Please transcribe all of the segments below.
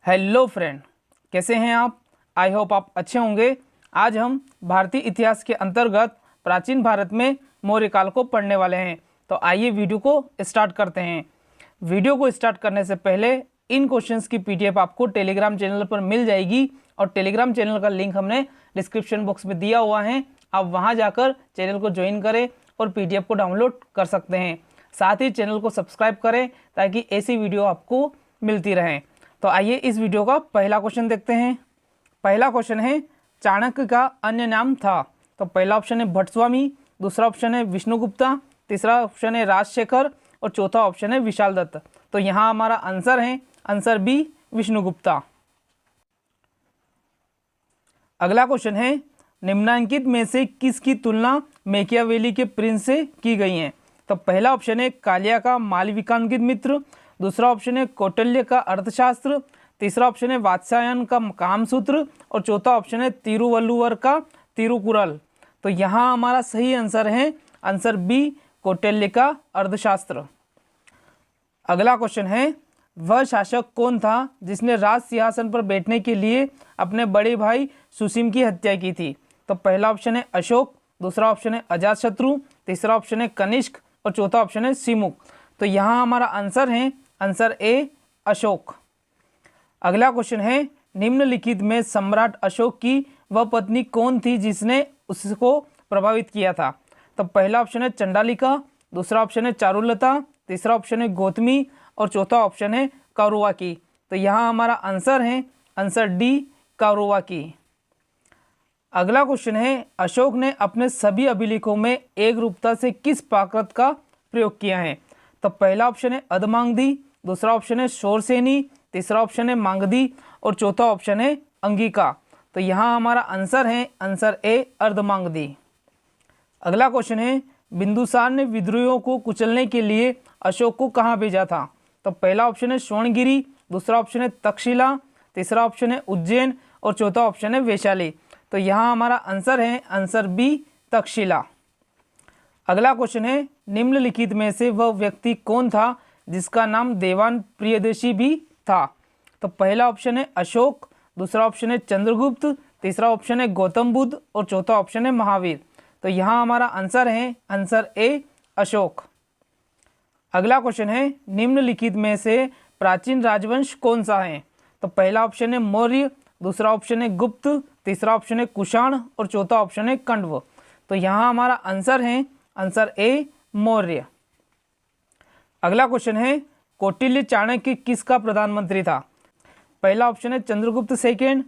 Hello friend, कैसे हैं आप। आई होप आप अच्छे होंगे। आज हम भारतीय इतिहास के अंतर्गत प्राचीन भारत में मौर्य काल को पढ़ने वाले हैं। तो आइए वीडियो को स्टार्ट करते हैं। वीडियो को स्टार्ट करने से पहले इन क्वेश्चंस की पीडीएफ आपको टेलीग्राम चैनल पर मिल जाएगी और टेलीग्राम चैनल का लिंक हमने डिस्क्रिप्शन बॉक्स में दिया हुआ है। आप वहां जाकर चैनल को ज्वाइन करें और पीडीएफ को डाउनलोड कर सकते हैं। साथ ही चैनल को सब्सक्राइब करें ताकि ऐसी वीडियो आपको मिलती रहे। तो आइए इस वीडियो का पहला क्वेश्चन देखते हैं। पहला क्वेश्चन है, चाणक्य का अन्य नाम था। तो पहला ऑप्शन है भट्टस्वामी, दूसरा ऑप्शन है विष्णुगुप्ता, तीसरा ऑप्शन है राजशेखर और चौथा ऑप्शन है विशाल दत्त। तो यहाँ हमारा आंसर है आंसर बी, विष्णुगुप्ता। अगला क्वेश्चन है, निम्नांकित में से किसकी तुलना मैकियावेली के प्रिंस से की गई है। तो पहला ऑप्शन है कालिया का मालविकांकित मित्र, दूसरा ऑप्शन है कौटिल्य का अर्थशास्त्र, तीसरा ऑप्शन है वात्स्यायन का कामसूत्र और चौथा ऑप्शन है तिरुवल्लुवर का तिरुकुरल। तो यहाँ हमारा सही आंसर है आंसर बी, कौटिल्य का अर्थशास्त्र। अगला क्वेश्चन है, वह शासक कौन था जिसने राज सिंहासन पर बैठने के लिए अपने बड़े भाई सुसीम की हत्या की थी। तो पहला ऑप्शन है अशोक, दूसरा ऑप्शन है अजातशत्रु, तीसरा ऑप्शन है कनिष्क और चौथा ऑप्शन है सिमुक। तो यहाँ हमारा आंसर है आंसर ए, अशोक। अगला क्वेश्चन है, निम्नलिखित में सम्राट अशोक की वह पत्नी कौन थी जिसने उसको प्रभावित किया था। तो पहला ऑप्शन है चंडालिका, दूसरा ऑप्शन है चारुलता, तीसरा ऑप्शन है गौतमी और चौथा ऑप्शन है कौरवाकी। तो यहाँ हमारा आंसर है आंसर डी, कौरवाकी। अगला क्वेश्चन है, अशोक ने अपने सभी अभिलेखों में एक रूपता से किस प्राकृत का प्रयोग किया है। तो पहला ऑप्शन है अधमांगधी, दूसरा ऑप्शन है शोरसेनी, तीसरा ऑप्शन है मांगधी और चौथा ऑप्शन है अंगिका। तो यहाँ हमारा आंसर है आंसर ए, अर्धमांगधी। अगला क्वेश्चन है, बिंदुसार ने विद्रोहियों को कुचलने के लिए अशोक को कहाँ भेजा था। तो पहला ऑप्शन है स्वर्णगिरी, दूसरा ऑप्शन है तक्षशिला, तीसरा ऑप्शन है उज्जैन और चौथा ऑप्शन है वैशाली। तो यहाँ हमारा आंसर है आंसर बी, तक्षशिला। अगला क्वेश्चन है, निम्नलिखित में से वह व्यक्ति कौन था जिसका नाम देवान प्रियदर्शी भी था। तो पहला ऑप्शन है अशोक, दूसरा ऑप्शन है चंद्रगुप्त, तीसरा ऑप्शन है गौतम बुद्ध और चौथा ऑप्शन है महावीर। तो यहाँ हमारा आंसर है आंसर ए, अशोक। अगला क्वेश्चन है, निम्नलिखित में से प्राचीन राजवंश कौन सा है। तो पहला ऑप्शन है मौर्य, दूसरा ऑप्शन है गुप्त, तीसरा ऑप्शन है कुषाण और चौथा ऑप्शन है कण्व। तो यहाँ हमारा आंसर है आंसर ए, मौर्य। अगला क्वेश्चन है, कौटिल्य चाणक्य किसका प्रधानमंत्री था। पहला ऑप्शन है चंद्रगुप्त सेकेंड,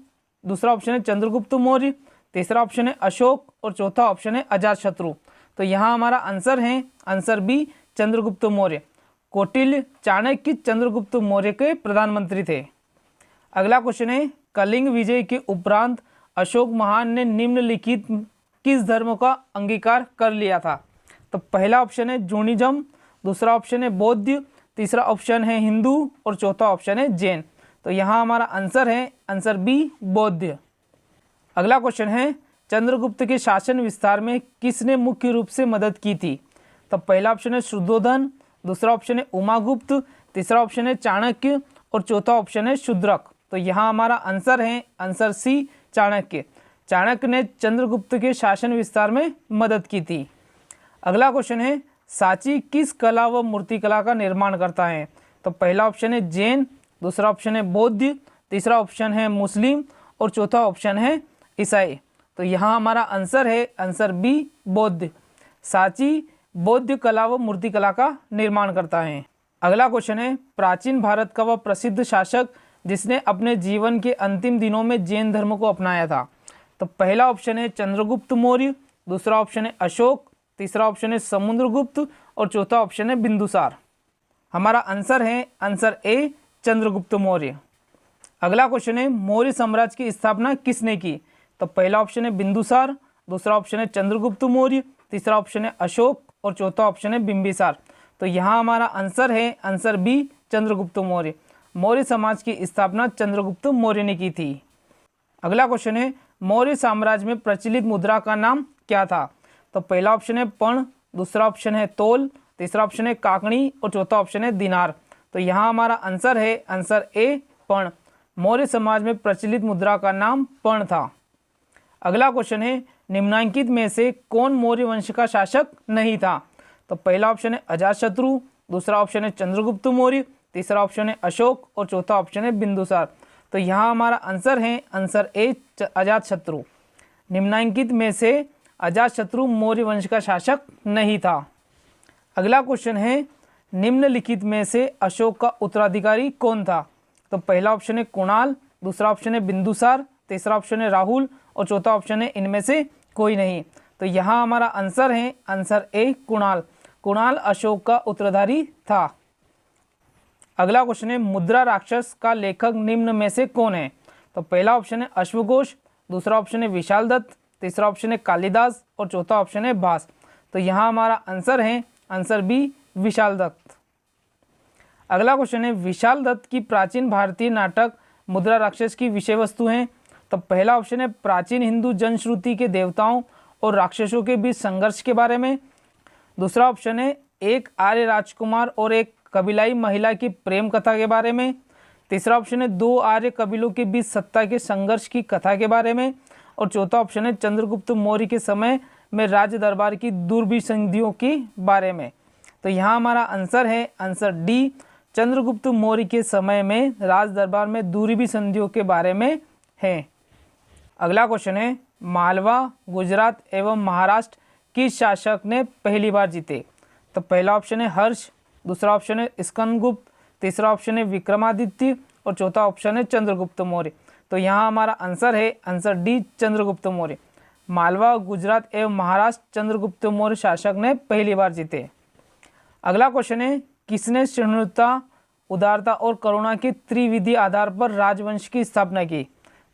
दूसरा ऑप्शन है चंद्रगुप्त मौर्य, तीसरा ऑप्शन है अशोक और चौथा ऑप्शन है अजातशत्रु। तो यहाँ हमारा आंसर है आंसर बी, चंद्रगुप्त मौर्य। कौटिल्य चाणक्य चंद्रगुप्त मौर्य के प्रधानमंत्री थे। अगला क्वेश्चन है, कलिंग विजय के उपरांत अशोक महान ने निम्नलिखित किस धर्म का अंगीकार कर लिया था। तो पहला ऑप्शन है जूनिज्म, दूसरा ऑप्शन है बौद्ध, तीसरा ऑप्शन है हिंदू और चौथा ऑप्शन है जैन। तो यहाँ हमारा आंसर है आंसर बी, बौद्ध। अगला क्वेश्चन है, चंद्रगुप्त के शासन विस्तार में किसने मुख्य रूप से मदद की थी। तो पहला ऑप्शन है शुद्धोधन, दूसरा ऑप्शन है उमागुप्त, तीसरा ऑप्शन है चाणक्य और चौथा ऑप्शन है शूद्रक। तो यहाँ हमारा आंसर है आंसर सी, चाणक्य। चाणक्य ने चंद्रगुप्त के शासन विस्तार में मदद की थी। अगला क्वेश्चन है, सांची किस कला व मूर्तिकला का निर्माण करता है। तो पहला ऑप्शन है जैन, दूसरा ऑप्शन है बौद्ध, तीसरा ऑप्शन है मुस्लिम और चौथा ऑप्शन है ईसाई। तो यहाँ हमारा आंसर है आंसर बी, बौद्ध। सांची बौद्ध कला व मूर्तिकला का निर्माण करता है। अगला क्वेश्चन है, प्राचीन भारत का वह प्रसिद्ध शासक जिसने अपने जीवन के अंतिम दिनों में जैन धर्म को अपनाया था। तो पहला ऑप्शन है चंद्रगुप्त मौर्य, दूसरा ऑप्शन है अशोक, तीसरा ऑप्शन है समुद्रगुप्त और चौथा ऑप्शन है बिंदुसार। हमारा आंसर है आंसर ए, चंद्रगुप्त मौर्य। अगला क्वेश्चन है, मौर्य साम्राज्य की स्थापना किसने की। तो पहला ऑप्शन है बिंदुसार, दूसरा ऑप्शन है चंद्रगुप्त मौर्य, तीसरा ऑप्शन है अशोक और चौथा ऑप्शन है बिंबिसार। तो यहाँ हमारा आंसर है आंसर बी, चंद्रगुप्त मौर्य। मौर्य समाज की स्थापना चंद्रगुप्त मौर्य ने की थी। अगला क्वेश्चन है, मौर्य साम्राज्य में प्रचलित मुद्रा का नाम क्या था। तो पहला ऑप्शन है पण, दूसरा ऑप्शन है तोल, तीसरा ऑप्शन है काकणी और चौथा ऑप्शन है दिनार। तो यहाँ हमारा आंसर है आंसर ए, पण। मौर्य समाज में प्रचलित मुद्रा का नाम पर्ण था। अगला क्वेश्चन है निम्नलिखित में से कौन मौर्य वंश का शासक नहीं था? तो पहला ऑप्शन है अजातशत्रु, दूसरा ऑप्शन है चंद्रगुप्त मौर्य, तीसरा ऑप्शन है अशोक और चौथा ऑप्शन है बिंदुसार। तो यहाँ हमारा आंसर है आंसर ए अजातशत्रु। निम्नलिखित में से अजातशत्रु मौर्य वंश का शासक नहीं था। अगला क्वेश्चन है निम्नलिखित में से अशोक का उत्तराधिकारी कौन था? तो पहला ऑप्शन है कुणाल, दूसरा ऑप्शन है बिंदुसार, तीसरा ऑप्शन है राहुल और चौथा ऑप्शन है इनमें से कोई नहीं। तो यहाँ हमारा आंसर है आंसर ए कुणाल। कुणाल अशोक का उत्तराधिकारी था। अगला क्वेश्चन है मुद्रा राक्षस का लेखक निम्न में से कौन है? तो पहला ऑप्शन है अश्वघोष, दूसरा ऑप्शन है विशाल दत्त, तीसरा ऑप्शन है कालिदास और चौथा ऑप्शन है भास। तो यहाँ हमारा आंसर है आंसर बी विशाल दत्त। अगला क्वेश्चन है विशाल दत्त की प्राचीन भारतीय नाटक मुद्रा राक्षस की विषय वस्तु हैं। तो पहला ऑप्शन है प्राचीन हिंदू जनश्रुति के देवताओं और राक्षसों के बीच संघर्ष के बारे में, दूसरा ऑप्शन है एक आर्य राजकुमार और एक कबीलाई महिला की प्रेम कथा के बारे में, तीसरा ऑप्शन है दो आर्य कबीलों के बीच सत्ता के संघर्ष की कथा के बारे में और चौथा ऑप्शन है चंद्रगुप्त मौर्य के समय में राज्य दरबार की दुर्विसंधियों के बारे में। तो यहाँ हमारा आंसर है आंसर डी चंद्रगुप्त मौर्य के समय में राज दरबार में दुर्विसंधियों के बारे में है। अगला क्वेश्चन है मालवा, गुजरात एवं महाराष्ट्र किस शासक ने पहली बार जीते? तो पहला ऑप्शन है हर्ष, दूसरा ऑप्शन है स्कंदगुप्त, तीसरा ऑप्शन है विक्रमादित्य और चौथा ऑप्शन है चंद्रगुप्त मौर्य। तो यहाँ हमारा आंसर है आंसर डी चंद्रगुप्त मौर्य। मालवा, गुजरात एवं महाराष्ट्र चंद्रगुप्त मौर्य शासक ने पहली बार जीते। अगला क्वेश्चन है किसने सहिष्णुता, उदारता और करुणा के त्रिविधि आधार पर राजवंश की स्थापना की?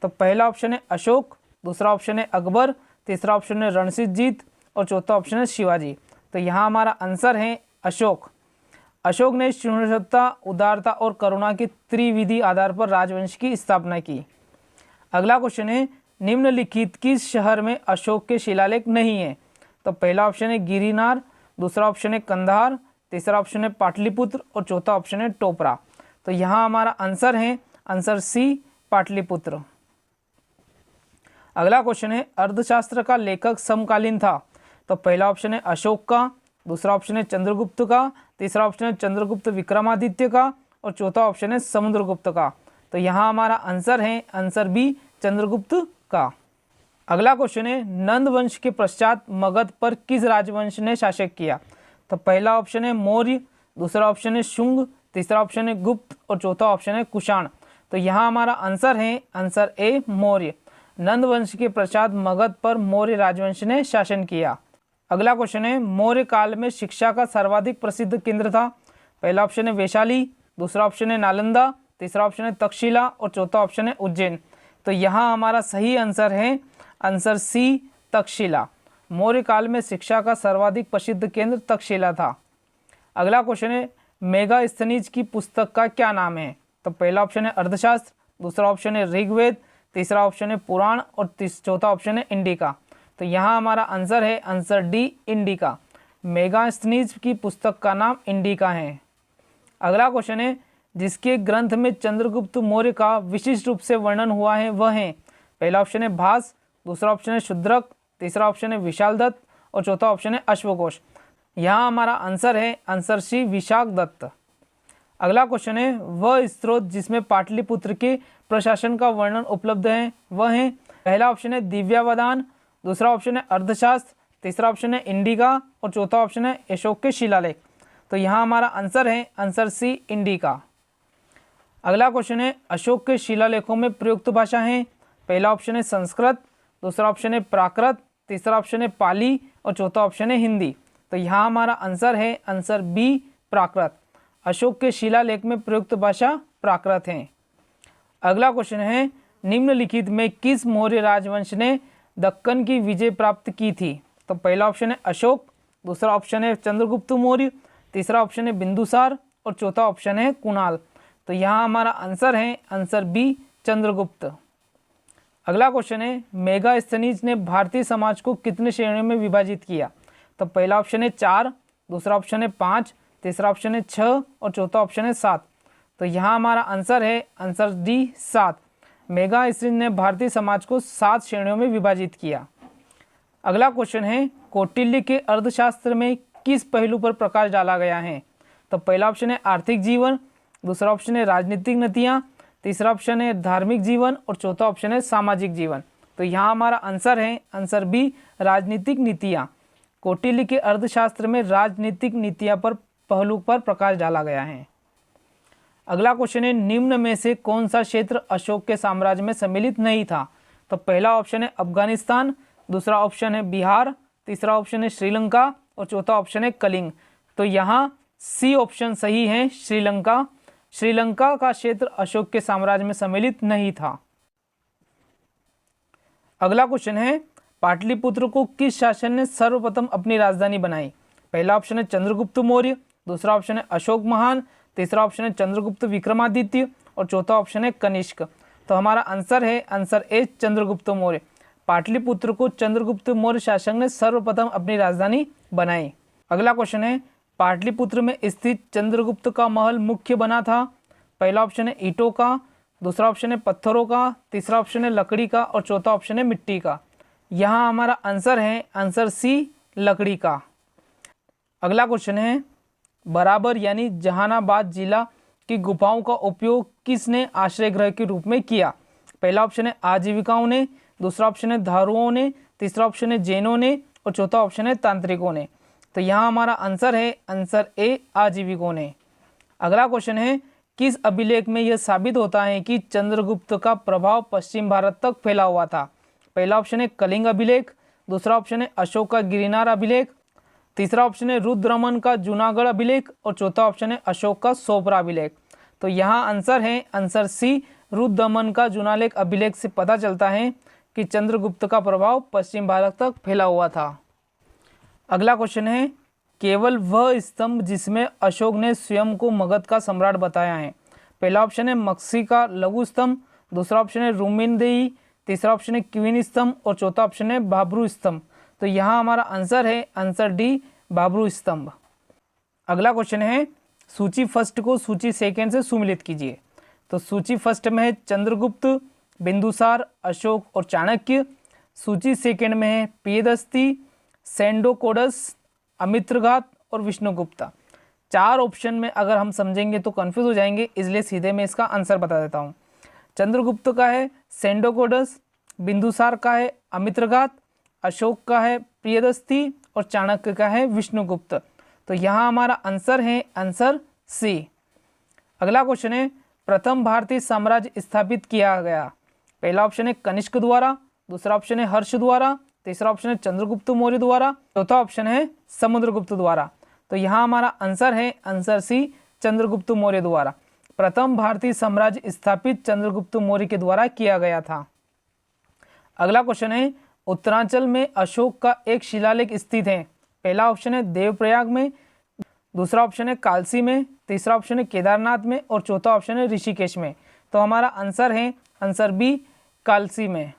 तो पहला ऑप्शन है अशोक, दूसरा ऑप्शन है अकबर, तीसरा ऑप्शन है रणजीत और चौथा ऑप्शन है शिवाजी। तो यहाँ हमारा आंसर है अशोक। अशोक ने सहिष्णुता, उदारता और करुणा के त्रिविधि आधार पर राजवंश की स्थापना की। अगला क्वेश्चन है निम्नलिखित किस शहर में अशोक के शिलालेख नहीं है? तो पहला ऑप्शन है गिरिनार, दूसरा ऑप्शन है कंधार, तीसरा ऑप्शन है पाटलिपुत्र और चौथा ऑप्शन है टोपरा। तो यहाँ हमारा आंसर है आंसर सी पाटलिपुत्र। अगला क्वेश्चन है अर्थशास्त्र का लेखक समकालीन था। तो पहला ऑप्शन है अशोक का, दूसरा ऑप्शन है चंद्रगुप्त का, तीसरा ऑप्शन है चंद्रगुप्त विक्रमादित्य का और चौथा ऑप्शन है समुद्रगुप्त का। तो यहाँ हमारा आंसर है आंसर बी चंद्रगुप्त का। अगला क्वेश्चन है नंद वंश के पश्चात मगध पर किस राजवंश ने शासन किया? तो पहला ऑप्शन है मौर्य, दूसरा ऑप्शन है शुंग, तीसरा ऑप्शन है गुप्त और चौथा ऑप्शन है कुषाण। तो यहाँ हमारा आंसर है आंसर ए मौर्य। नंद वंश के पश्चात मगध पर मौर्य राजवंश ने शासन किया। अगला क्वेश्चन है मौर्य काल में शिक्षा का सर्वाधिक प्रसिद्ध केंद्र था। पहला ऑप्शन है वैशाली, दूसरा ऑप्शन है नालंदा, तीसरा ऑप्शन है तक्षशिला और चौथा ऑप्शन है उज्जैन। तो यहाँ हमारा सही आंसर है आंसर सी तक्षशिला। मौर्य काल में शिक्षा का सर्वाधिक प्रसिद्ध केंद्र तक्षशिला था। अगला क्वेश्चन है मेगास्थनीज की पुस्तक का क्या नाम है? तो पहला ऑप्शन है अर्थशास्त्र, दूसरा ऑप्शन है ऋग्वेद, तीसरा ऑप्शन है पुराण और चौथा ऑप्शन है इंडिका। तो यहाँ हमारा आंसर है आंसर डी इंडिका। मेगास्थनीज की पुस्तक का नाम इंडिका है। अगला क्वेश्चन है जिसके ग्रंथ में चंद्रगुप्त मौर्य का विशिष्ट रूप से वर्णन हुआ है वह है? पहला ऑप्शन है भास, दूसरा ऑप्शन है शूद्रक, तीसरा ऑप्शन है विशाल दत्त और चौथा ऑप्शन है अश्वघोष। यहाँ हमारा आंसर है आंसर सी विशाख दत्त। अगला क्वेश्चन है वह स्रोत जिसमें पाटलिपुत्र के प्रशासन का वर्णन उपलब्ध है वह है? पहला ऑप्शन है दिव्यावधान, दूसरा ऑप्शन है अर्थशास्त्र, तीसरा ऑप्शन है इंडिका और चौथा ऑप्शन है अशोक के शिलालेख। तो यहाँ हमारा आंसर है आंसर सी इंडिका। अगला क्वेश्चन है अशोक के शिलालेखों में प्रयुक्त भाषा है? पहला ऑप्शन है संस्कृत, दूसरा ऑप्शन है प्राकृत, तीसरा ऑप्शन है पाली और चौथा ऑप्शन है हिंदी। तो यहाँ हमारा आंसर है आंसर बी प्राकृत। अशोक के शिलालेख में प्रयुक्त भाषा प्राकृत है। अगला क्वेश्चन है निम्नलिखित में किस मौर्य राजवंश ने दक्कन की विजय प्राप्त की थी? तो पहला ऑप्शन है अशोक, दूसरा ऑप्शन है चंद्रगुप्त मौर्य, तीसरा ऑप्शन है बिंदुसार और चौथा ऑप्शन है कुणाल। तो यहाँ हमारा आंसर है आंसर बी चंद्रगुप्त। अगला क्वेश्चन है मेगास्थनीज ने भारतीय समाज को कितने श्रेणियों में विभाजित किया? तो पहला ऑप्शन है 4, दूसरा ऑप्शन है 5, तीसरा ऑप्शन है 6 और चौथा ऑप्शन है 7। तो यहाँ हमारा आंसर है आंसर डी 7। मेगा स्त्रीज ने भारतीय समाज को 7 श्रेणियों में विभाजित किया। अगला क्वेश्चन है कौटिल्य के अर्थशास्त्र में किस पहलू पर प्रकाश डाला गया है? तो पहला ऑप्शन है आर्थिक जीवन, दूसरा ऑप्शन है राजनीतिक नीतियाँ, तीसरा ऑप्शन है धार्मिक जीवन और चौथा ऑप्शन है सामाजिक जीवन। तो यहाँ हमारा आंसर है आंसर बी राजनीतिक नीतियाँ। कौटिल्य के अर्थशास्त्र में राजनीतिक नीतियाँ पर पहलू पर प्रकाश डाला गया है। अगला क्वेश्चन है निम्न में से कौन सा क्षेत्र अशोक के साम्राज्य में सम्मिलित नहीं था? तो पहला ऑप्शन है अफगानिस्तान, दूसरा ऑप्शन है बिहार, तीसरा ऑप्शन है श्रीलंका और चौथा ऑप्शन है कलिंग। तो यहाँ सी ऑप्शन सही है, श्रीलंका। श्रीलंका का क्षेत्र अशोक के साम्राज्य में सम्मिलित नहीं था। अगला क्वेश्चन है पाटलिपुत्र को किस शासक ने सर्वप्रथम अपनी राजधानी बनाई? पहला ऑप्शन है चंद्रगुप्त मौर्य, दूसरा ऑप्शन है अशोक महान, तीसरा ऑप्शन है चंद्रगुप्त विक्रमादित्य और चौथा ऑप्शन है कनिष्क। तो हमारा आंसर है आंसर ए चंद्रगुप्त मौर्य। पाटलिपुत्र को चंद्रगुप्त मौर्य शासक ने सर्वप्रथम अपनी राजधानी बनाई। अगला क्वेश्चन है पाटलिपुत्र में स्थित चंद्रगुप्त का महल मुख्य बना था? पहला ऑप्शन है ईंटों का, दूसरा ऑप्शन है पत्थरों का, तीसरा ऑप्शन है लकड़ी का और चौथा ऑप्शन है मिट्टी का। यहाँ हमारा आंसर है आंसर सी लकड़ी का। अगला क्वेश्चन है बराबर यानी जहानाबाद जिला की गुफाओं का उपयोग किसने आश्रय गृह के रूप में किया? पहला ऑप्शन है आजीविकाओं ने, दूसरा ऑप्शन है धारुओं ने, तीसरा ऑप्शन है जैनों ने और चौथा ऑप्शन है तांत्रिकों ने। तो यहाँ हमारा आंसर है आंसर ए आजीविकों ने। अगला क्वेश्चन है किस अभिलेख में यह साबित होता है कि चंद्रगुप्त का प्रभाव पश्चिम भारत तक फैला हुआ था? पहला ऑप्शन है कलिंग अभिलेख, दूसरा ऑप्शन है अशोक का गिरनार अभिलेख, तीसरा ऑप्शन है रुद्रमन का जूनागढ़ अभिलेख और चौथा ऑप्शन है अशोक का सोपरा अभिलेख। तो यहाँ आंसर है आंसर सी रुद्रमन का जूनालेख अभिलेख से पता चलता है कि चंद्रगुप्त का प्रभाव पश्चिम भारत तक फैला हुआ था। अगला क्वेश्चन है केवल वह स्तंभ जिसमें अशोक ने स्वयं को मगध का सम्राट बताया है? पहला ऑप्शन है मक्सी का लघु स्तंभ, दूसरा ऑप्शन है रुमिनदेही, तीसरा ऑप्शन है क्वीन स्तंभ और चौथा ऑप्शन है बाबरू स्तंभ। तो यहाँ हमारा आंसर है आंसर डी बाबरू स्तंभ। अगला क्वेश्चन है सूची फर्स्ट को सूची सेकेंड से सुमिलित कीजिए। तो सूची फर्स्ट में है चंद्रगुप्त, बिंदुसार, अशोक और चाणक्य। सूची सेकेंड में है प्रियदस्ती, सेंडोकोडस, अमित्रघात और विष्णुगुप्ता। 4 ऑप्शन में अगर हम समझेंगे तो कंफ्यूज हो जाएंगे, इसलिए सीधे मैं इसका आंसर बता देता हूँ। चंद्रगुप्त का है सेंडोकोडस, बिंदुसार का है अमित्रघात, अशोक का है प्रियदस्ती और चाणक्य का है विष्णुगुप्त। तो यहाँ हमारा आंसर है आंसर सी। अगला क्वेश्चन है प्रथम भारतीय साम्राज्य स्थापित किया गया? पहला ऑप्शन है कनिष्क द्वारा, दूसरा ऑप्शन है हर्ष द्वारा, तीसरा ऑप्शन है चंद्रगुप्त मौर्य द्वारा, चौथा ऑप्शन है समुद्रगुप्त द्वारा। तो यहाँ हमारा आंसर है आंसर सी चंद्रगुप्त मौर्य द्वारा। प्रथम भारतीय साम्राज्य स्थापित चंद्रगुप्त मौर्य के द्वारा किया गया था। अगला क्वेश्चन है उत्तरांचल में अशोक का एक शिलालेख स्थित है? पहला ऑप्शन है देवप्रयाग में, दूसरा ऑप्शन है कालसी में, तीसरा ऑप्शन है केदारनाथ में और चौथा ऑप्शन है ऋषिकेश में। तो हमारा आंसर है आंसर बी कालसी में।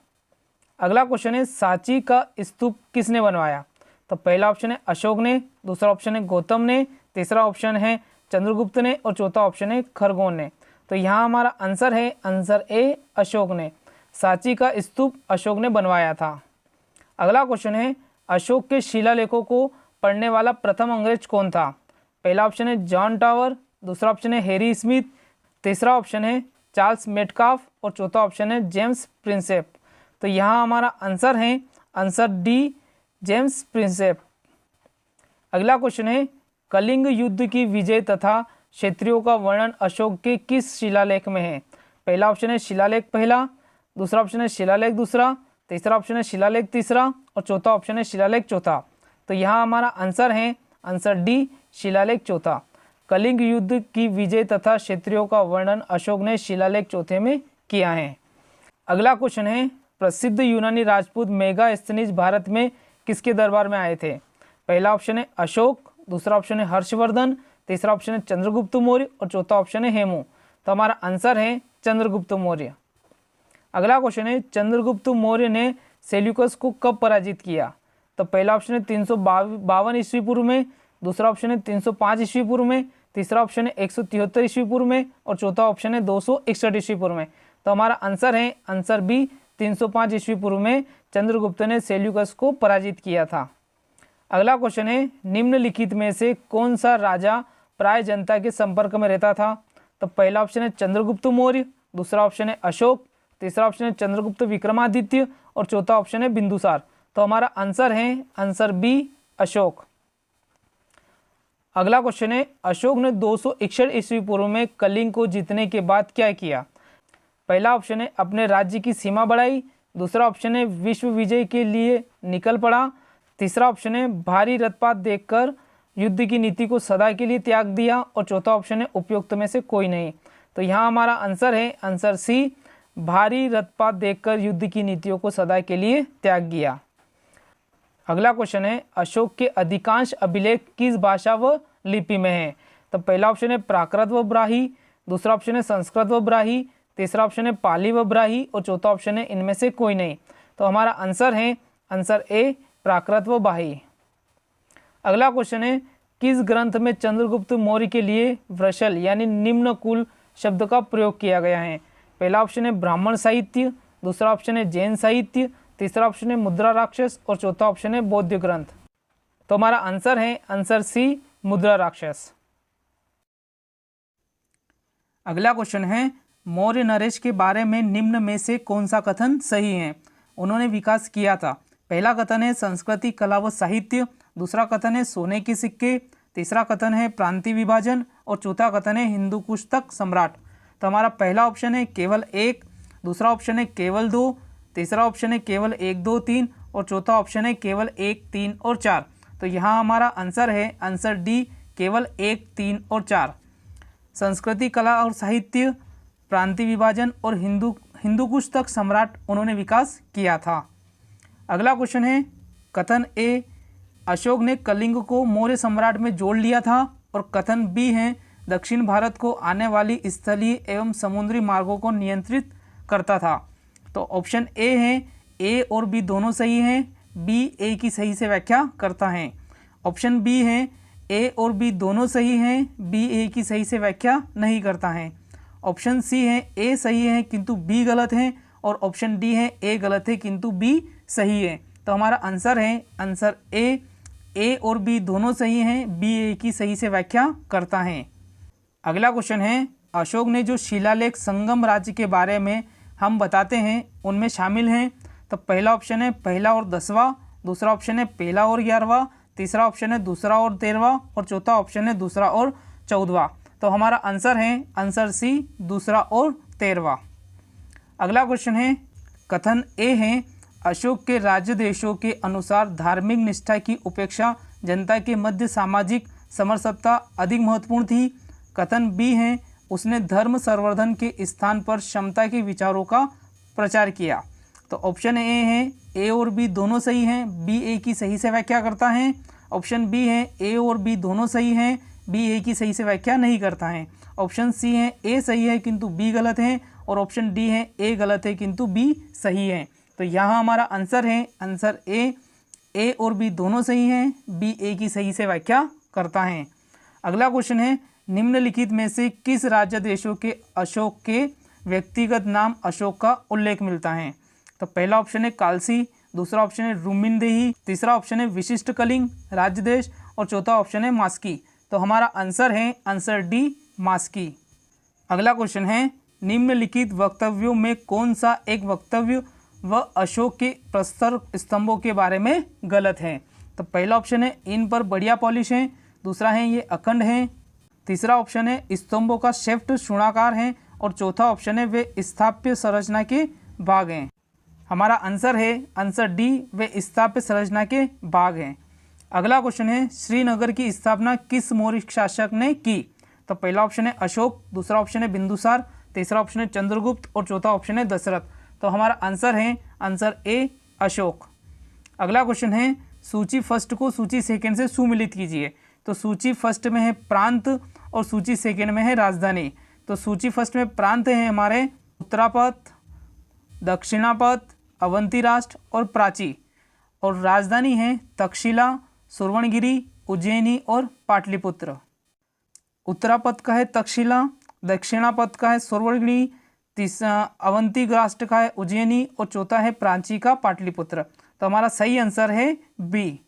अगला क्वेश्चन है सांची का स्तूप किसने बनवाया? तो पहला ऑप्शन है अशोक ने, दूसरा ऑप्शन है गौतम ने, तीसरा ऑप्शन है चंद्रगुप्त ने और चौथा ऑप्शन है खरगोन ने। तो यहाँ हमारा आंसर है आंसर ए अशोक ने। सांची का स्तूप अशोक ने बनवाया था। अगला क्वेश्चन है अशोक के शिलालेखों को पढ़ने वाला प्रथम अंग्रेज कौन था? पहला ऑप्शन है जॉन टावर, दूसरा ऑप्शन है हैरी स्मिथ, तीसरा ऑप्शन है चार्ल्स मेटकाफ और चौथा ऑप्शन है जेम्स प्रिंसेप। तो यहाँ हमारा आंसर है आंसर डी जेम्स प्रिंसेप। अगला क्वेश्चन है कलिंग युद्ध की विजय तथा क्षेत्रियों का वर्णन अशोक के किस शिलालेख में है? पहला ऑप्शन है शिलालेख पहला, दूसरा ऑप्शन है शिलालेख दूसरा, तीसरा ऑप्शन है शिलालेख तीसरा और चौथा ऑप्शन है शिलालेख चौथा। तो यहाँ हमारा आंसर है आंसर डी शिलालेख चौथा। कलिंग युद्ध की विजय तथा क्षेत्रियों का वर्णन अशोक ने शिलालेख चौथे में किया है। अगला क्वेश्चन है प्रसिद्ध यूनानी राजपूत मेगास्थनीज भारत में किसके दरबार में आए थे? पहला ऑप्शन है अशोक, दूसरा ऑप्शन है हर्षवर्धन, तीसरा ऑप्शन है चंद्रगुप्त मौर्य और चौथा ऑप्शन है हेमू। तो हमारा आंसर है चंद्रगुप्त मौर्य। अगला क्वेश्चन है चंद्रगुप्त मौर्य ने सेल्यूकस को कब पराजित किया? तो पहला ऑप्शन है 352 ईस्वी पूर्व में, दूसरा ऑप्शन है 305 ईस्वी पूर्व में, तीसरा ऑप्शन है 173 ईस्वी पूर्व में और चौथा ऑप्शन है 261 ईस्वी पूर्व में। तो हमारा आंसर है आंसर बी 305 ईस्वी पूर्व में चंद्रगुप्त ने सेल्यूकस को पराजित किया था। अगला क्वेश्चन है निम्नलिखित में से कौन सा राजा प्राय जनता के संपर्क में रहता था? तो पहला ऑप्शन है चंद्रगुप्त मौर्य, दूसरा ऑप्शन है अशोक, तीसरा ऑप्शन है चंद्रगुप्त विक्रमादित्य और चौथा ऑप्शन है बिंदुसार। तो हमारा आंसर है आंसर बी अशोक। अगला क्वेश्चन है अशोक ने 261 ईस्वी पूर्व में कलिंग को जीतने के बाद क्या किया? पहला ऑप्शन है अपने राज्य की सीमा बढ़ाई, दूसरा ऑप्शन है विश्व विजय के लिए निकल पड़ा, तीसरा ऑप्शन है भारी रथपात देखकर युद्ध की नीति को सदा के लिए त्याग दिया और चौथा ऑप्शन है उपयुक्त में से कोई नहीं। तो यहाँ हमारा आंसर है आंसर सी भारी रथपात देखकर युद्ध की नीतियों को सदा के लिए त्याग दिया। अगला क्वेश्चन है अशोक के अधिकांश अभिलेख किस भाषा व लिपि में है? तो पहला ऑप्शन है प्राकृत व ब्राही, दूसरा ऑप्शन है संस्कृत व ब्राही, तीसरा ऑप्शन है पाली व ब्राही और चौथा ऑप्शन है इनमें से कोई नहीं। तो हमारा आंसर है आंसर ए प्राकृत व ब्राही। अगला क्वेश्चन है किस ग्रंथ में चंद्रगुप्त मौर्य के लिए वृषल यानी निम्न कुल शब्द का प्रयोग किया गया है? पहला ऑप्शन है ब्राह्मण साहित्य, दूसरा ऑप्शन है जैन साहित्य, तीसरा ऑप्शन है मुद्रा राक्षस और चौथा ऑप्शन है बौद्ध ग्रंथ। तो हमारा आंसर है आंसर सी मुद्रा राक्षस। अगला क्वेश्चन है मौर्य नरेश के बारे में निम्न में से कौन सा कथन सही है? उन्होंने विकास किया था। पहला कथन है संस्कृति कला व साहित्य, दूसरा कथन है सोने के सिक्के, तीसरा कथन है प्रांतीय विभाजन और चौथा कथन है हिंदू कुश तक सम्राट। तो हमारा पहला ऑप्शन है केवल एक, दूसरा ऑप्शन है केवल दो, तीसरा ऑप्शन है केवल 1 2 3 और चौथा ऑप्शन है केवल 1 3 और 4। तो यहाँ हमारा आंसर है आंसर डी केवल 1 3 और 4। संस्कृति कला और साहित्य, प्रांतीय विभाजन और हिंदू कुश तक सम्राट उन्होंने विकास किया था। अगला क्वेश्चन है कथन ए अशोक ने कलिंग को मौर्य सम्राट में जोड़ लिया था और कथन बी है दक्षिण भारत को आने वाली स्थलीय एवं समुद्री मार्गों को नियंत्रित करता था। तो ऑप्शन ए है ए और बी दोनों सही हैं, बी ए की सही से व्याख्या करता है। ऑप्शन बी है ए और बी दोनों सही हैं, बी ए की सही से व्याख्या नहीं करता है। ऑप्शन सी है ए सही है किंतु बी गलत है और ऑप्शन डी है ए गलत है किंतु बी सही है। तो हमारा आंसर है आंसर ए और बी दोनों सही हैं, बी ए की सही से व्याख्या करता है। अगला क्वेश्चन है अशोक ने जो शिलालेख संगम राज्य के बारे में हम बताते हैं उनमें शामिल हैं। तो पहला ऑप्शन है पहला और 10वां, दूसरा ऑप्शन है पहला और 11वां, तीसरा ऑप्शन है दूसरा और 13वां और चौथा ऑप्शन है दूसरा और 14वां। तो हमारा आंसर है आंसर सी दूसरा और 13वां। अगला क्वेश्चन है कथन ए है अशोक के राज्य देशों के अनुसार धार्मिक निष्ठा की उपेक्षा जनता के मध्य सामाजिक समरसता अधिक महत्वपूर्ण थी। कथन बी है उसने धर्म संवर्धन के स्थान पर समता के विचारों का प्रचार किया। तो ऑप्शन ए है ए और बी दोनों सही हैं, बी ए की सही से व्याख्या करता है। ऑप्शन बी है ए और बी दोनों सही हैं, बी ए की सही से व्याख्या नहीं करता है। ऑप्शन सी है ए सही है किंतु बी गलत है और ऑप्शन डी है ए गलत है किंतु बी सही है। तो यहाँ हमारा आंसर है आंसर ए और बी दोनों सही हैं, बी ए की सही से व्याख्या करता है। अगला क्वेश्चन है निम्नलिखित में से किस राज्य देशों के अशोक के व्यक्तिगत नाम अशोक का उल्लेख मिलता है? तो पहला ऑप्शन है कालसी, दूसरा ऑप्शन है रुमिनदेही, तीसरा ऑप्शन है विशिष्ट कलिंग राज्य देश और चौथा ऑप्शन है मास्की। तो हमारा आंसर है आंसर डी मास्की। अगला क्वेश्चन है निम्नलिखित वक्तव्यों में कौन सा एक वक्तव्य व अशोक के प्रस्तर स्तंभों के बारे में गलत है? तो पहला ऑप्शन है इन पर बढ़िया पॉलिश है, दूसरा है ये अखंड है, तीसरा ऑप्शन है स्तंभों का शेफ्ट शून्याकार है और चौथा ऑप्शन है वे स्थाप्य संरचना के भाग हैं। हमारा आंसर है आंसर डी वे स्थाप्य संरचना के भाग हैं। अगला क्वेश्चन है श्रीनगर की स्थापना किस मौर्य शासक ने की? तो पहला ऑप्शन है अशोक, दूसरा ऑप्शन है बिंदुसार, तीसरा ऑप्शन है चंद्रगुप्त और चौथा ऑप्शन है दशरथ। तो हमारा आंसर है आंसर ए अशोक। अगला क्वेश्चन है सूची फर्स्ट को सूची सेकेंड से सुमिलित कीजिए। तो सूची फर्स्ट में है प्रांत और सूची सेकेंड में है राजधानी। तो सूची फर्स्ट में प्रांत है हमारे उत्तरापथ, दक्षिणापथ, अवंती राष्ट्र और प्राची और राजधानी है तक्षशिला, सुवर्णगिरी, उज्जैनी और पाटलिपुत्र। उत्तरा पद का है तक्षशिला, दक्षिणा पद का है सोरवर्णी, तीसरा अवंती राष्ट्र का है उज्जैनी और चौथा है प्राची का पाटलिपुत्र। तो हमारा सही आंसर है बी।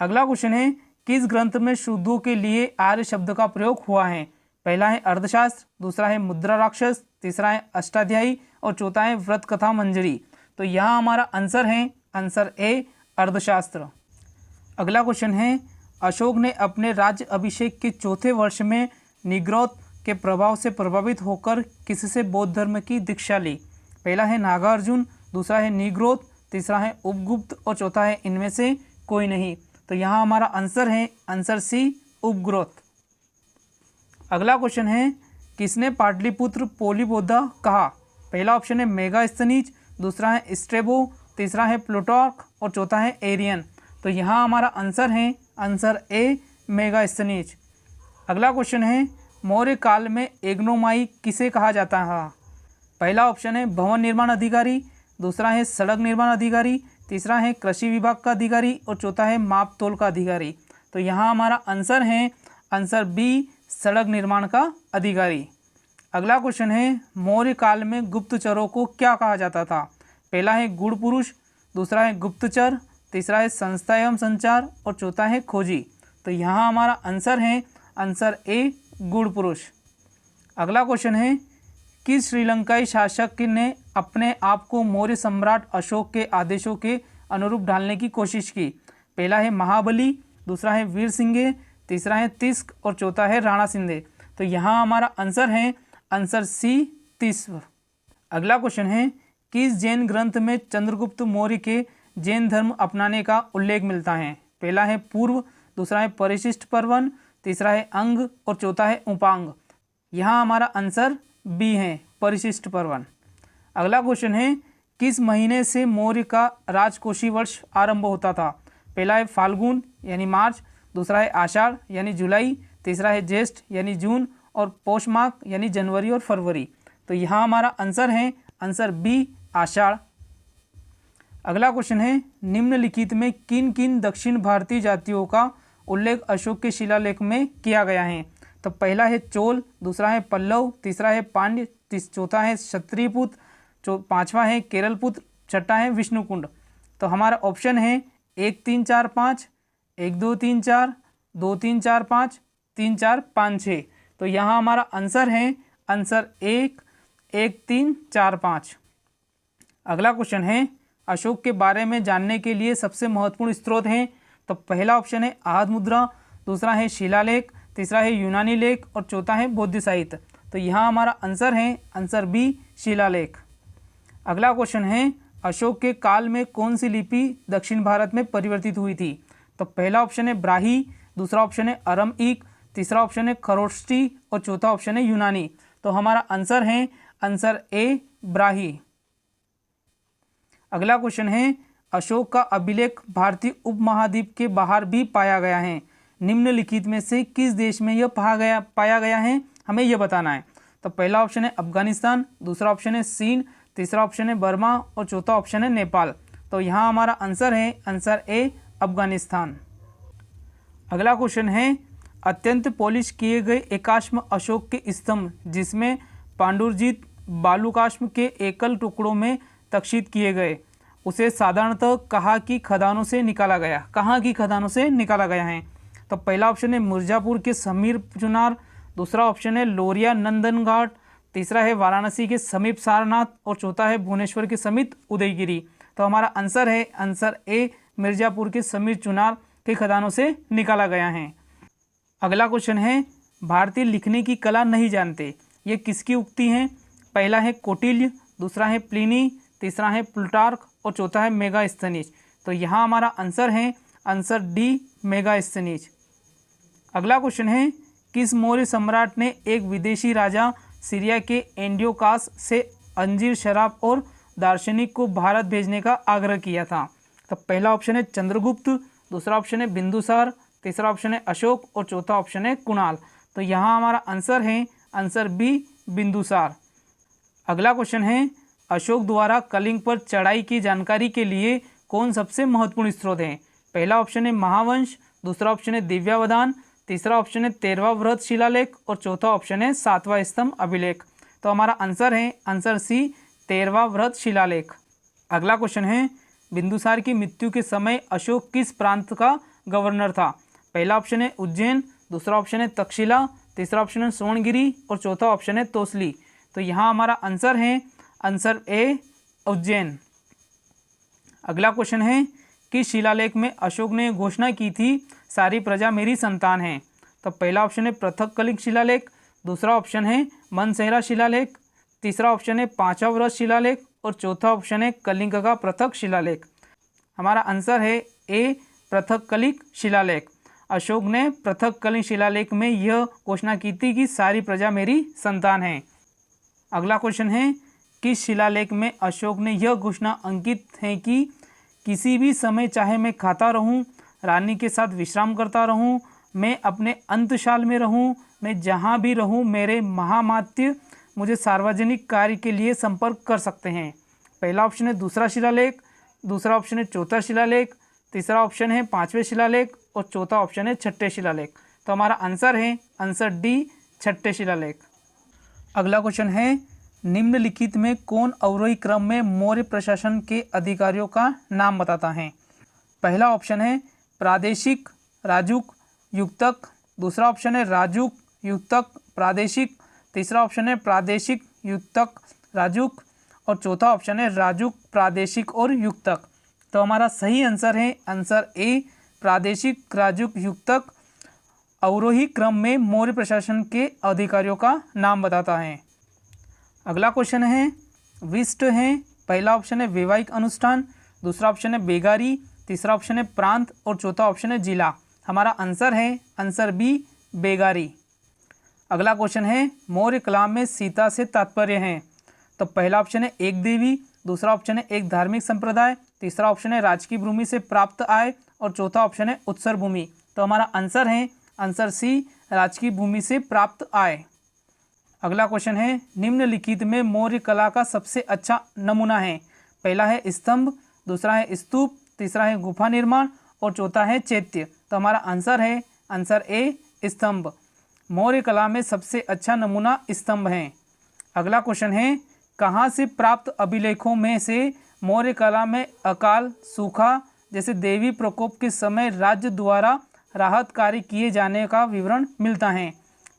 अगला क्वेश्चन है किस ग्रंथ में शुद्धों के लिए आर्य शब्द का प्रयोग हुआ है? पहला है अर्थशास्त्र, दूसरा है मुद्रा राक्षस, तीसरा है अष्टाध्यायी और चौथा है व्रत कथा मंजरी। तो यहाँ हमारा आंसर है आंसर ए अर्थशास्त्र। अगला क्वेश्चन है अशोक ने अपने राज्य अभिषेक के चौथे वर्ष में निग्रोध के प्रभाव से प्रभावित होकर किससे बौद्ध धर्म की दीक्षा ली? पहला है नागार्जुन, दूसरा है निग्रोध, तीसरा है उपगुप्त और चौथा है इनमें से कोई नहीं। तो यहाँ हमारा आंसर है आंसर सी उपग्रोथ। अगला क्वेश्चन है किसने पाटलिपुत्र पोलिबोधा कहा? पहला ऑप्शन है मेगास्थनीज, दूसरा है स्ट्रेबो, तीसरा है प्लूटार्क और चौथा है एरियन। तो यहाँ हमारा आंसर है आंसर ए मेगास्थनीज। अगला क्वेश्चन है मौर्य काल में एग्नोमाई किसे कहा जाता है? पहला ऑप्शन है भवन निर्माण अधिकारी, दूसरा है सड़क निर्माण अधिकारी, तीसरा है कृषि विभाग का अधिकारी और चौथा है माप तोल का अधिकारी। तो यहाँ हमारा आंसर है आंसर बी सड़क निर्माण का अधिकारी। अगला क्वेश्चन है मौर्य काल में गुप्तचरों को क्या कहा जाता था? पहला है गुड़ पुरुष, दूसरा है गुप्तचर, तीसरा है संस्था एवं संचार और चौथा है खोजी। तो यहाँ हमारा आंसर है आंसर ए गुड़ पुरुष। अगला क्वेश्चन है किस श्रीलंकाई शासक ने अपने आप को मौर्य सम्राट अशोक के आदेशों के अनुरूप ढालने की कोशिश की? पहला है महाबली, दूसरा है वीर सिंह, तीसरा है तिस्क और चौथा है राणा सिंधे। तो यहाँ हमारा आंसर है आंसर सी तिस्व। अगला क्वेश्चन है किस जैन ग्रंथ में चंद्रगुप्त मौर्य के जैन धर्म अपनाने का उल्लेख मिलता है? पहला है पूर्व, दूसरा है परिशिष्ट पर्वन, तीसरा है अंग और चौथा है उपांग। यहाँ हमारा आंसर बी है परिशिष्ट पर्वन। अगला क्वेश्चन है किस महीने से मौर्य का राजकोषीय वर्ष आरंभ होता था? पहला है फाल्गुन यानी मार्च, दूसरा है आषाढ़ यानी जुलाई, तीसरा है ज्येष्ठ यानी जून और पौष माह यानी जनवरी और फरवरी। तो यहाँ हमारा आंसर है आंसर बी आषाढ़। अगला क्वेश्चन है निम्नलिखित में किन किन दक्षिण भारतीय जातियों का उल्लेख अशोक के शिलालेख में किया गया है? तो पहला है चोल, दूसरा है पल्लव, तीसरा है पांड्य, चौथा है क्षत्रियपुत्र, पांचवा है केरलपुत्र, छठा है विष्णुकुंड। तो हमारा ऑप्शन है 1 3 4 5, 1 2 3 4, 2 3 4 5, 3 4 5 6। तो यहाँ हमारा आंसर है आंसर 1 1 3 4 5। अगला क्वेश्चन है अशोक के बारे में जानने के लिए सबसे महत्वपूर्ण स्रोत हैं? तो पहला ऑप्शन है आहद मुद्रा, दूसरा है शिलालेख, तीसरा है यूनानी लेख और चौथा है बौद्ध साहित्य। तो यहाँ हमारा आंसर है आंसर बी शिलालेख। अगला क्वेश्चन है अशोक के काल में कौन सी लिपि दक्षिण भारत में परिवर्तित हुई थी? तो पहला ऑप्शन है ब्राही, दूसरा ऑप्शन है अरमइक, तीसरा ऑप्शन है खरोष्टी और चौथा ऑप्शन है यूनानी। तो हमारा आंसर है आंसर ए ब्राही। अगला क्वेश्चन है अशोक का अभिलेख भारतीय उपमहाद्वीप के बाहर भी पाया गया है। निम्नलिखित में से किस देश में यह पाया गया है? हमें यह बताना है। तो पहला ऑप्शन है अफगानिस्तान, दूसरा ऑप्शन है चीन, तीसरा ऑप्शन है बर्मा और चौथा ऑप्शन है नेपाल। तो यहाँ हमारा आंसर है आंसर ए अफगानिस्तान। अगला क्वेश्चन है अत्यंत पॉलिश किए गए एकाश्म अशोक के स्तंभ जिसमें पांडुरजित बालुकाश्म के एकल टुकड़ों में तक्षित किए गए उसे साधारणतः कहाँ की खदानों से निकाला गया? कहाँ की खदानों से निकाला गया है? तो पहला ऑप्शन है मिर्जापुर के समीर चुनार, दूसरा ऑप्शन है लोरिया नंदन घाट, तीसरा है वाराणसी के समीप सारनाथ और चौथा है भुवनेश्वर के समीप उदयगिरी। तो हमारा आंसर है आंसर ए मिर्जापुर के समीर चुनार के खदानों से निकाला गया है। अगला क्वेश्चन है भारतीय लिखने की कला नहीं जानते, ये किसकी उक्ति है? पहला है कौटिल्य, दूसरा है प्लिनी, तीसरा है प्लूटार्क और चौथा है मेगास्थनीज। तो यहाँ हमारा आंसर है आंसर डी मेगास्थनीज। अगला क्वेश्चन है किस मौर्य सम्राट ने एक विदेशी राजा सीरिया के एंडियोकास से अंजीर शराब और दार्शनिक को भारत भेजने का आग्रह किया था? तो पहला ऑप्शन है चंद्रगुप्त, दूसरा ऑप्शन है बिंदुसार, तीसरा ऑप्शन है अशोक और चौथा ऑप्शन है कुणाल। तो यहाँ हमारा आंसर है आंसर बी बिंदुसार। अगला क्वेश्चन है अशोक द्वारा कलिंग पर चढ़ाई की जानकारी के लिए कौन सबसे महत्वपूर्ण स्रोत है? पहला ऑप्शन है महावंश, दूसरा ऑप्शन है दिव्यावधान, तीसरा ऑप्शन है 13वां वृहत शिलालेख और चौथा ऑप्शन है 7वां स्तंभ अभिलेख। तो हमारा आंसर है आंसर सी 13वां वृहत शिलालेख। अगला क्वेश्चन है बिंदुसार की मृत्यु के समय अशोक किस प्रांत का गवर्नर था? पहला ऑप्शन है उज्जैन, दूसरा ऑप्शन है तक्षशिला, तीसरा ऑप्शन है सोनगिरी और चौथा ऑप्शन है तोसली। तो यहाँ हमारा आंसर है आंसर ए उज्जैन। अगला क्वेश्चन है किस शिलालेख में अशोक ने घोषणा की थी सारी प्रजा मेरी संतान है? तो पहला ऑप्शन है पृथक कलिंग शिलालेख, दूसरा ऑप्शन है मनसेहरा शिलालेख, तीसरा ऑप्शन है 5वां वृहत शिलालेख और चौथा ऑप्शन है कलिंग का पृथक शिलालेख। हमारा आंसर है ए पृथक कलिंग शिलालेख। अशोक ने पृथक कलिंग शिलालेख में यह घोषणा की थी कि सारी प्रजा मेरी संतान है। अगला क्वेश्चन है किस शिलालेख में अशोक ने यह घोषणा अंकित है कि किसी भी समय चाहे मैं खाता रहूं, रानी के साथ विश्राम करता रहूं, मैं अपने अंतशाल में रहूं, मैं जहां भी रहूं मेरे महामात्य मुझे सार्वजनिक कार्य के लिए संपर्क कर सकते हैं? पहला ऑप्शन है दूसरा शिलालेख, दूसरा ऑप्शन है चौथा शिलालेख, तीसरा ऑप्शन है 5वें शिलालेख और चौथा ऑप्शन है 6ठे शिलालेख। तो हमारा आंसर है आंसर डी 6ठे शिलालेख। अगला क्वेश्चन है निम्नलिखित में कौन अवरोही क्रम में मौर्य प्रशासन के अधिकारियों का नाम बताता है? पहला ऑप्शन है प्रादेशिक राजुक युक्तक, दूसरा ऑप्शन है राजुक युक्तक प्रादेशिक, तीसरा ऑप्शन है प्रादेशिक युक्तक राजुक और चौथा ऑप्शन है राजुक प्रादेशिक और युक्तक। तो हमारा सही आंसर है आंसर ए प्रादेशिक राजुक युक्तक अवरोही क्रम में मौर्य प्रशासन के अधिकारियों का नाम बताता है। अगला क्वेश्चन है विशिष्ट है, पहला ऑप्शन है वैवाहिक अनुष्ठान, दूसरा ऑप्शन है बेगारी, तीसरा ऑप्शन है प्रांत और चौथा ऑप्शन है जिला। हमारा आंसर है आंसर बी बेगारी। अगला क्वेश्चन है मौर्य कला में सीता से तात्पर्य है? तो पहला ऑप्शन है एक देवी, दूसरा ऑप्शन है एक धार्मिक संप्रदाय, तीसरा ऑप्शन है राजकीय भूमि से प्राप्त आय और चौथा ऑप्शन है उत्सर भूमि। तो हमारा आंसर है आंसर सी राजकीय भूमि से प्राप्त आय। अगला क्वेश्चन है निम्नलिखित में मौर्य कला का सबसे अच्छा नमूना है? पहला है स्तंभ, दूसरा है स्तूप, तीसरा है गुफा निर्माण और चौथा है चैत्य। तो हमारा आंसर है आंसर ए स्तंभ। मौर्य कला में सबसे अच्छा नमूना स्तंभ है। अगला क्वेश्चन है कहाँ से प्राप्त अभिलेखों में से मौर्य कला में अकाल सूखा जैसे देवी प्रकोप के समय राज्य द्वारा राहत कार्य किए जाने का विवरण मिलता है?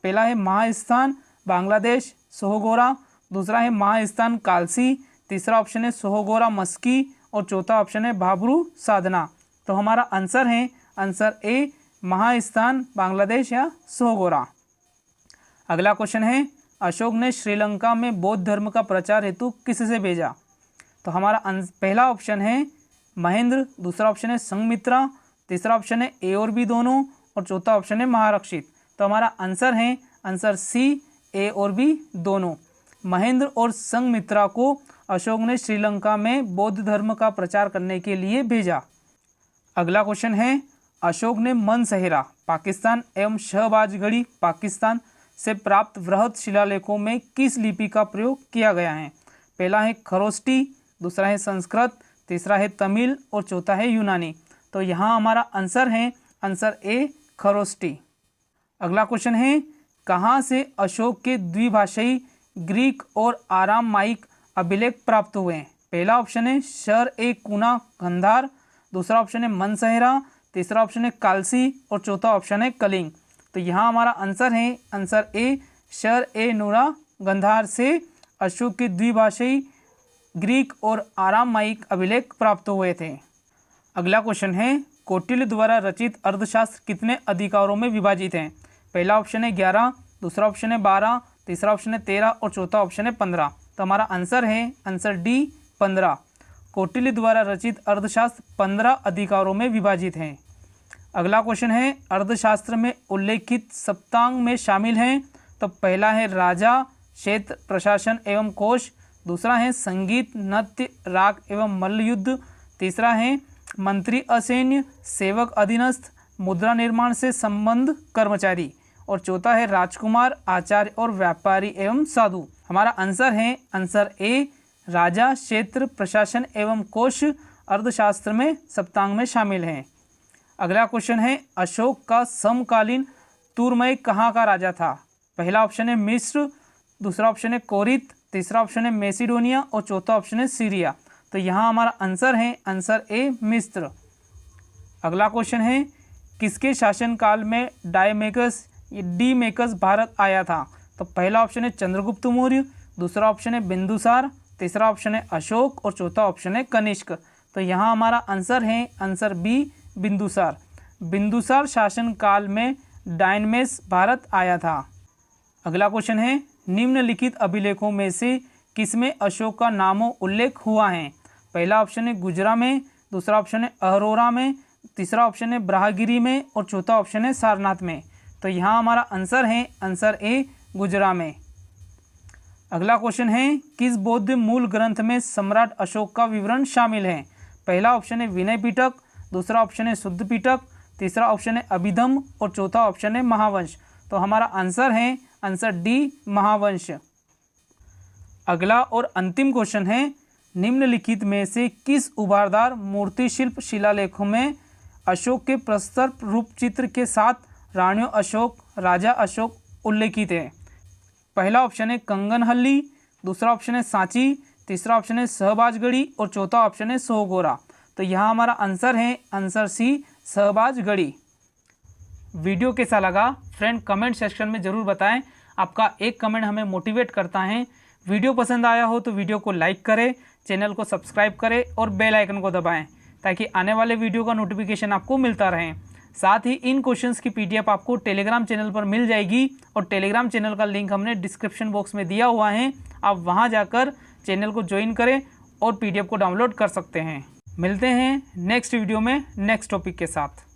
पहला है महास्थान बांग्लादेश सोहगोरा, दूसरा है महास्थान कालसी, तीसरा ऑप्शन है सोहगोरा मस्की और चौथा ऑप्शन है भाबरू साधना। तो हमारा आंसर है आंसर ए महास्थान बांग्लादेश या सोहगोरा। अगला क्वेश्चन है अशोक ने श्रीलंका में बौद्ध धर्म का प्रचार हेतु किससे भेजा? तो हमारा पहला ऑप्शन है महेंद्र, दूसरा ऑप्शन है संघमित्रा, तीसरा ऑप्शन है ए और बी दोनों और चौथा ऑप्शन है महारक्षित। तो हमारा आंसर है आंसर सी ए और बी दोनों। महेंद्र और संघमित्रा को अशोक ने श्रीलंका में बौद्ध धर्म का प्रचार करने के लिए भेजा। अगला क्वेश्चन है अशोक ने मनसेहरा पाकिस्तान एवं शहबाजगढ़ी पाकिस्तान से प्राप्त वृहत शिलालेखों में किस लिपि का प्रयोग किया गया है? पहला है खरोष्टी, दूसरा है संस्कृत, तीसरा है तमिल और चौथा है यूनानी। तो यहाँ हमारा आंसर है आंसर ए खरोष्टी। अगला क्वेश्चन है कहाँ से अशोक के द्विभाषी ग्रीक और आरामाइक अभिलेख प्राप्त हुए हैं? पहला ऑप्शन है शर ए कुना गंधार, दूसरा ऑप्शन है मनसेहरा, तीसरा ऑप्शन है कालसी और चौथा ऑप्शन है कलिंग। तो यहाँ हमारा आंसर है आंसर ए शर ए नूरा गंधार से अशोक के द्विभाषी ग्रीक और आरामाइक अभिलेख प्राप्त हुए थे। अगला क्वेश्चन है कौटिल्य द्वारा रचित अर्थशास्त्र कितने अधिकारों में विभाजित है? पहला ऑप्शन है 11, दूसरा ऑप्शन है 12, तीसरा ऑप्शन है 13 और चौथा ऑप्शन है 15। तो हमारा आंसर है आंसर डी 15। कौटिल्य द्वारा रचित अर्थशास्त्र 15 अधिकारों में विभाजित है। अगला क्वेश्चन है अर्थशास्त्र में उल्लेखित सप्तांग में शामिल हैं? तो पहला है राजा क्षेत्र प्रशासन एवं कोश, दूसरा है संगीत नृत्य राग एवं मल्लयुद्ध, तीसरा है मंत्री असैन्य सेवक अधीनस्थ मुद्रा निर्माण से संबंध कर्मचारी और चौथा है राजकुमार आचार्य और व्यापारी एवं साधु। हमारा आंसर है आंसर ए राजा क्षेत्र प्रशासन एवं कोश अर्थशास्त्र में सप्तांग में शामिल हैं। अगला क्वेश्चन है अशोक का समकालीन तुर्मय कहाँ का राजा था? पहला ऑप्शन है मिस्र, दूसरा ऑप्शन है कोरित, तीसरा ऑप्शन है मैसिडोनिया और चौथा ऑप्शन है सीरिया। तो यहाँ हमारा आंसर है आंसर ए मिस्र। अगला क्वेश्चन है किसके शासनकाल में डीमेकस भारत आया था? तो पहला ऑप्शन है चंद्रगुप्त मौर्य, दूसरा ऑप्शन है बिंदुसार, तीसरा ऑप्शन है अशोक और चौथा ऑप्शन है कनिष्क। तो यहाँ हमारा आंसर है आंसर बी बिंदुसार। बिंदुसार शासनकाल में डायनेमिक्स भारत आया था। अगला क्वेश्चन है निम्नलिखित अभिलेखों में से किसमें अशोक का नामो उल्लेख हुआ है? पहला ऑप्शन है गुजरा में, दूसरा ऑप्शन है अरोरा में, तीसरा ऑप्शन है ब्रह्मगिरी में और चौथा ऑप्शन है सारनाथ में। तो यहाँ हमारा आंसर है आंसर ए गुजरा में। अगला क्वेश्चन है किस बौद्ध मूल ग्रंथ में सम्राट अशोक का विवरण शामिल है? पहला ऑप्शन है विनय पिटक, दूसरा ऑप्शन है शुद्ध पिटक, तीसरा ऑप्शन है अभिधम और चौथा ऑप्शन है महावंश। तो हमारा आंसर है आंसर डी महावंश। अगला और अंतिम क्वेश्चन है निम्नलिखित में से किस उभारदार मूर्ति शिल्प शिलालेखों में अशोक के प्रस्तर रूप चित्र के साथ रानियों अशोक, राजा अशोक उल्लेखित है? पहला ऑप्शन है कंगनहल्ली, दूसरा ऑप्शन है सांची, तीसरा ऑप्शन है सहबाजगढ़ी और चौथा ऑप्शन है सोहगोरा। तो यहाँ हमारा आंसर है आंसर सी सहबाजगढ़ी। वीडियो कैसा लगा फ्रेंड कमेंट सेक्शन में ज़रूर बताएं। आपका एक कमेंट हमें मोटिवेट करता है। वीडियो पसंद आया हो तो वीडियो को लाइक करें, चैनल को सब्सक्राइब करें और बेल आइकन को दबाएं ताकि आने वाले वीडियो का नोटिफिकेशन आपको मिलता रहे। साथ ही इन क्वेश्चंस की पीडीएफ आपको टेलीग्राम चैनल पर मिल जाएगी और टेलीग्राम चैनल का लिंक हमने डिस्क्रिप्शन बॉक्स में दिया हुआ है। आप वहां जाकर चैनल को ज्वाइन करें और पीडीएफ को डाउनलोड कर सकते हैं। मिलते हैं नेक्स्ट वीडियो में नेक्स्ट टॉपिक के साथ।